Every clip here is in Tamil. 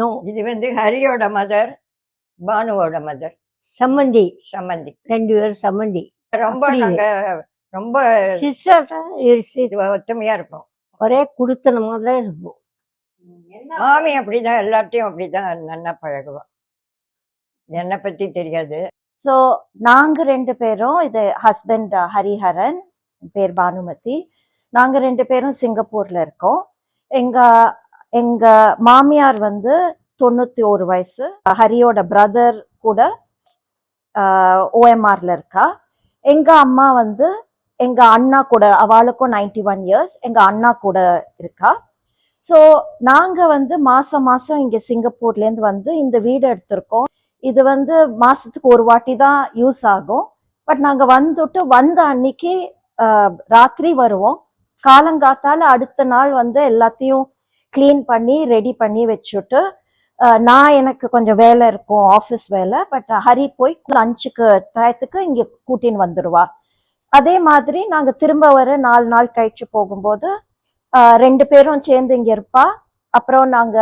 நோ, இது வந்து ஹரியோட மதர், பானுவோட மதர், சம்மந்தி சம்மந்தி. 2 பேரும் சம்மந்தி. ரொம்ப அப்படியே. நாங்க ரொம்ப சிஸ்டர் ஒத்துமையா இருப்போம். ஒரே குடுத்தனமா தான் இருப்போம். மாமி அப்படிதான், எல்லாத்தையும் அப்படிதான் நல்லா பழகுவா. என்னை பத்தி தெரியாது. ஸோ நாங்க 2 பேரும், இது ஹஸ்பண்ட் ஹரிஹரன், பேர் பானுமதி. நாங்க 2 பேரும் சிங்கப்பூர்ல இருக்கோம். எங்க எங்க மாமியார் வந்து 91 வயசு. ஹரியோட பிரதர் கூட ஓஎம்ஆர்ல இருக்கா. எங்க அம்மா வந்து எங்க அண்ணா கூட, அவளுக்கும் 91 இயர்ஸ், எங்க அண்ணா கூட இருக்கா. ஸோ நாங்க வந்து மாசம் மாசம் இங்க சிங்கப்பூர்ல இருந்து வந்து இந்த வீடு எடுத்திருக்கோம். இது வந்து மாசத்துக்கு ஒரு வாட்டி தான் யூஸ் ஆகும். பட் நாங்க வந்துட்டு வந்த அன்னைக்கு ராத்திரி வருவோம். காலங்காத்தால அடுத்த நாள் வந்து எல்லாத்தையும் கிளீன் பண்ணி ரெடி பண்ணி வச்சுட்டு, நான் எனக்கு கொஞ்சம் வேலை இருக்கும், ஆஃபீஸ் வேலை. பட் ஹரி போய் லஞ்சுக்கு டயத்துக்கு இங்க கூட்டின்னு வந்துடுவா. அதே மாதிரி நாங்க திரும்ப வர 4 நாள் கழிச்சு போகும்போது 2 பேரும் சேர்ந்து இங்க இருப்பா. அப்புறம் நாங்க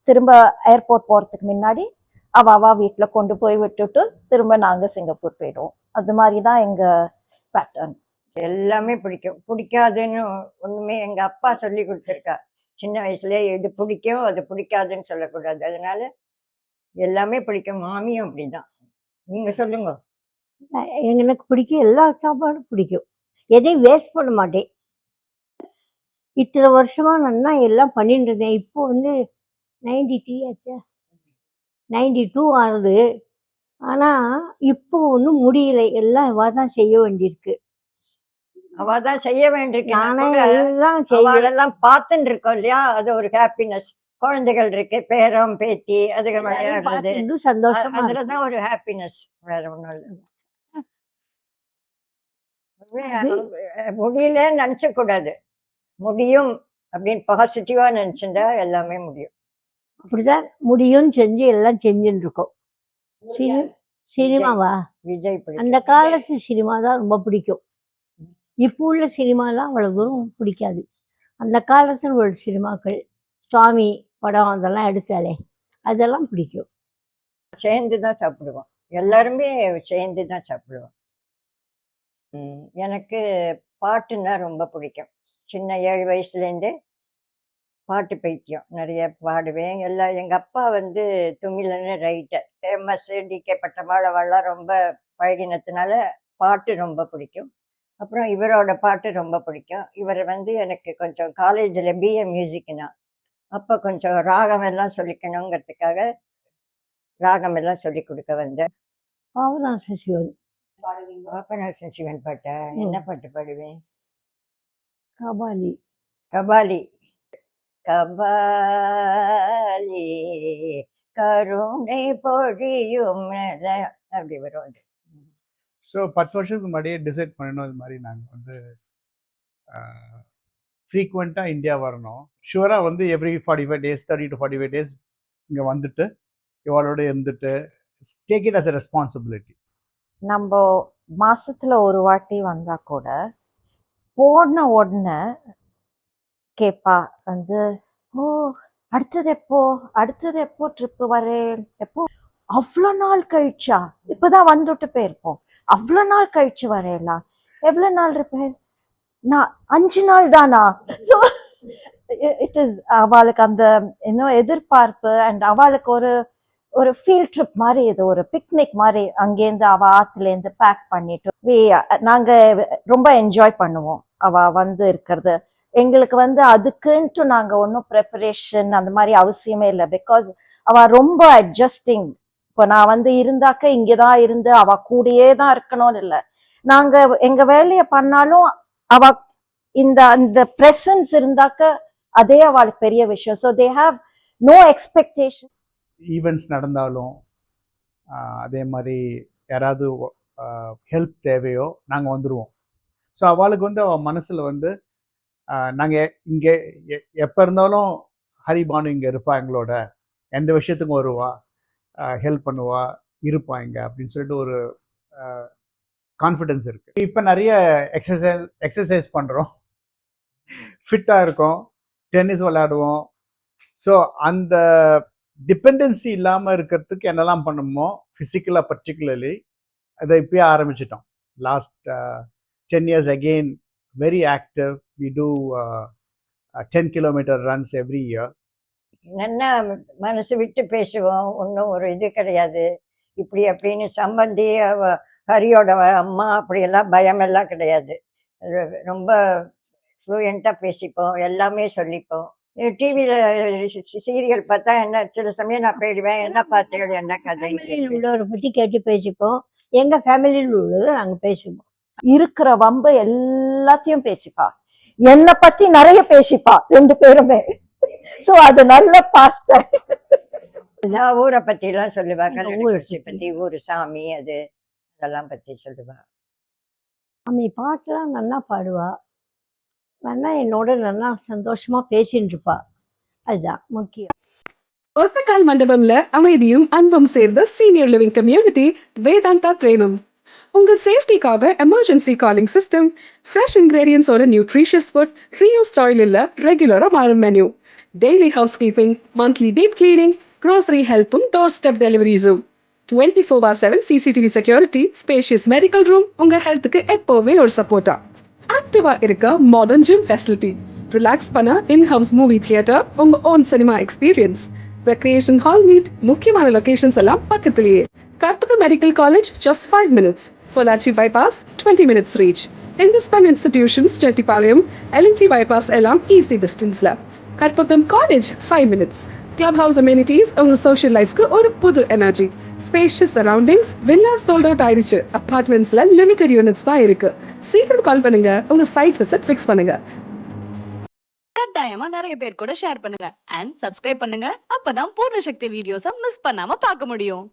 திரும்ப ஏர்போர்ட் போறதுக்கு முன்னாடி அவ வீட்டுல கொண்டு போய் விட்டுட்டு திரும்ப நாங்க சிங்கப்பூர் போயிடுவோம். அது மாதிரிதான் எங்க பேட்டர்ன். எல்லாமே பிடிக்கும். பிடிக்காதுன்னு ஒண்ணுமே எங்க அப்பா சொல்லி கொடுத்துருக்கா. சின்ன வயசுலயே இது பிடிக்கும் அது பிடிக்காதுன்னு சொல்லக்கூடாது. அதனால எல்லாமே பிடிக்கும். மாமியும் அப்படிதான். நீங்க சொல்லுங்க. எனக்கு பிடிக்கும், எல்லா சாப்பாடும் பிடிக்கும். எதையும் வேஸ்ட் பண்ண மாட்டேன். இத்தனை வருஷமா நான் எல்லாம் பண்ணிட்டு இருந்தேன். இப்போ வந்து 93 ஆச்சா, 92 ஆகுது. ஆனா இப்போ ஒன்றும் முடியல. எல்லாம் இவ தான் செய்ய வேண்டியிருக்கு. அவதான் செய்ய வேண்டியிருக்கு. நானே எல்லாம் செய்ய அவளெல்லாம் பார்த்துட்டு இருக்கோம் இல்லையா, அது ஒரு ஹாப்பினஸ். குழந்தைகள் இருக்கு, பேரம் பேத்தி, அதுக்கு விளையாடுறது, பார்த்துட்டு சந்தோஷமா இருக்கு. அதுலதான் ஒரு ஹாப்பினஸ். வேற ஒண்ணும் இல்லை. முடியலன்னு நினைச்ச கூடாது. முடியும் அப்படின்னு பாசிட்டிவா நினைச்சுட்டா எல்லாமே முடியும். அப்படிதான் முடியும்னு செஞ்சு எல்லாம் செஞ்சுட்டு இருக்கோம். சினிமாவா? விஜய் அந்த காலத்து சினிமா தான் ரொம்ப பிடிக்கும். இப்போ உள்ள சினிமாலாம் அவ்வளவு தூரம் பிடிக்காது. அந்த காலத்தில் உள்ள சினிமாக்கள், சுவாமி படம் அதெல்லாம் எடுத்தாலே அதெல்லாம் பிடிக்கும். சேர்ந்து தான் சாப்பிடுவோம். எல்லாருமே சேர்ந்து தான் சாப்பிடுவோம். எனக்கு பாட்டுன்னா ரொம்ப பிடிக்கும். சின்ன 7 வயசுலேருந்தே பாட்டு பைத்தியம். நிறைய பாடுவேன். எல்லாம் எங்க அப்பா வந்து துமிழன்னு ரைட்டர், ஃபேமஸ். டிகே பட்டமாளவெல்லாம் ரொம்ப பழகினதுனால பாட்டு ரொம்ப பிடிக்கும். அப்புறம் இவரோட பாட்டு ரொம்ப பிடிக்கும். இவர் வந்து எனக்கு கொஞ்சம் காலேஜில் பிஏ மியூசிக்னா அப்போ கொஞ்சம் ராகம் எல்லாம் சொல்லிக்கணுங்கிறதுக்காக ராகம் எல்லாம் சொல்லி கொடுக்க வந்தேன். பாபநாச சிவன். பாபநாசன் சிவன் பாட்டா? என்ன பாட்டு பாடுவேன்? கபாலி. கபாலி. கபாலி கருணை பொழியும் அப்படி வரும். ஸோ 10 வருஷத்துக்கு முன்னாடியே டிசைட் பண்ணணும். இது மாதிரி நாங்கள் வந்து ஃப்ரீக்வெண்ட்டாக இந்தியா வரணும். ஷுவராக வந்து எவ்ரி 45 days 30 to 45 days இங்கே வந்துட்டு இவளோட இருந்துட்டு take it as a responsibility. நம்ம மாசத்துல ஒரு வாட்டி வந்தா கூட போன உடனே கேப்பா வந்து, ஓ அடுத்தது எப்போ ட்ரிப்பு வரேன், எப்போ? அவ்வளோ நாள் கழிச்சா? இப்பதான் வந்துட்டு போயிருப்போம். அவ்வளோ நாள் கழிச்சு வரையலா? எவ்வளவு நாள் இருப்பேன்? நான் 5 நாள் தானா? ஸோ இட் இஸ் அவளுக்கு அந்த இன்னும் எதிர்பார்ப்பு. அண்ட் அவளுக்கு ஒரு ஃபீல்ட் ட்ரிப் மாதிரி, இது ஒரு பிக்னிக் மாதிரி. அங்கேருந்து அவ ஆத்துலேருந்து பேக் பண்ணிட்டு நாங்க ரொம்ப என்ஜாய் பண்ணுவோம் அவ வந்து இருக்கிறது. எங்களுக்கு வந்து அதுக்குன்ட்டு நாங்க ஒன்றும் ப்ரிப்பரேஷன் அந்த மாதிரி அவசியமே இல்லை. பிகாஸ் அவ ரொம்ப அட்ஜஸ்டிங். இப்போ நான் வந்து இருந்தாக்க இங்கதான் இருந்து அவ கூடயே தான் இருக்கணும்னு இல்லை. நாங்க எங்க வேலையை பண்ணாலும் அவ இந்த பிரசன்ஸ் இருந்தாக்க அதே அவளுக்கு பெரிய விஷயம். So they have no expectation. Events நடந்தாலும் அதே மாதிரி யாராவது ஹெல்ப் தேவையோ நாங்கள் வந்துடுவோம். ஸோ அவளுக்கு வந்து அவள் மனசில் வந்து நாங்கள் இங்கே எப்போ இருந்தாலும் ஹரிபானு இங்கே இருப்பா, எங்களோட எந்த விஷயத்துக்கும் வருவா, ஹெல்ப் பண்ணுவா, இருப்பா இங்கே அப்படின்னு சொல்லிட்டு ஒரு கான்ஃபிடென்ஸ் இருக்குது. இப்போ நிறைய எக்ஸசைஸ் பண்ணுறோம். ஃபிட்டாக இருக்கோம், டென்னிஸ் விளையாடுவோம். ஸோ அந்த டிபெண்டன்சி இல்லாமல் இருக்கிறதுக்கு என்னெல்லாம் பண்ணணுமோ ஃபிசிக்கலாக பர்டிகுலர்லி அதை இப்பயே ஆரம்பிச்சிட்டோம். Last 10 years again, very active. We do 10 kilometer runs every year. நல்லா மனசு விட்டு பேசுவோம். ஒன்றும் ஒரு இது கிடையாது. இப்படி அப்படின்னு சம்பந்தி ஹரியோட அம்மா அப்படியெல்லாம் பயமெல்லாம் கிடையாது. ரொம்ப ஃப்ளூயண்ட்டாக பேசிப்போம், எல்லாமே சொல்லிப்போம். டிவியில் சீரியல் பார்த்தா என்ன சில சமயம் நான் போயிடுவேன், என்ன பார்த்தேன் என்ன கதைன்னு ஃபேமிலியில் கேட்டு. உள்ளவரை பற்றி கேட்டு பேசிப்போம். எங்கள் ஃபேமிலியில் உள்ளது நாங்கள் பேசுவோம். இருக்கிற வம்பு எல்லாத்தையும் பேசிப்பா. என்னை பத்தி நிறைய பேசிப்பா 2 பேருமே. சோ அது நல்ல பாஸ்டர். நான் ஊரை பற்றிலாம் சொல்லுவா, கல்யாண ஊரை குறிச்சி பற்றி, ஊர் சாமி அது அதெல்லாம் பற்றி சொல்லுவா. அம்மி பாட்டெல்லாம் நல்லா பாடுவா. நல்லா என்னோட நல்லா சந்தோஷமா பேசிட்டு இருப்பா. அதுதான் முக்கியம். ஒத்தக்கால் மண்டபம்ல அமைதியும் அன்பும் சேர்ந்த senior living community Vedanta Premam. உங்கள் சேஃப்டிக்காக எமர்ஜென்சி காலிங் சிஸ்டம், ஃப்ரெஷ் இன்கிரீடியன்ஸோட நியூட்ரிஷியஸ் ஃபுட், ரீயூஸ் ஆயில் இல்ல ரெகுலரா மாறும் menu, daily house keeping, monthly deep cleaning, grocery ஹெல்ப்பும், டோர் ஸ்டெப் டெலிவரிஸும், 24/7 CCTV security, spacious medical room, உங்க ஹெல்த்துக்கு எப்போவே ஒரு சப்போர்ட்டா. ஆக்டிவா இருக்க மாடர்ன் ஜிம் ஃபெசிலிட்டி, ரிலாக்ஸ் பண்ண இன்-ஹவுஸ் மூவி தியேட்டர், உங்க own cinema experience, recreation hall meet, முக்கியமான லொகேஷன்ஸ் எல்லாம் பக்கத்திலேயே. Karpagam medical college just 5 minutes. Pollachi bypass 20 minutes reach. Hindustan Institutions Chettipalayam, LNT bypass எல்லாம் easy distanceல. Karpagam college 5 minutes. Club house amenities உங்க சோஷியல் லைஃப்க்கு ஒரு புது energy. Spacious surroundings, villa sold out ஆயிடுச்சு. அபார்ட்மெண்ட்ஸ்ல லிமிடெட் யூனிட்ஸ் தான் இருக்கு. சீக்கிரம் கால் பண்ணுங்க, உங்க சைட் விசிட் ஃபிக்ஸ் பண்ணுங்க. கட்டாயமா நிறைய பேர் கூட ஷேர் பண்ணுங்க அண்ட் சப்ஸ்கிரைப் பண்ணுங்க. அப்பதான் பூர்ண சக்தி வீடியோஸை மிஸ் பண்ணாம பார்க்க முடியும்.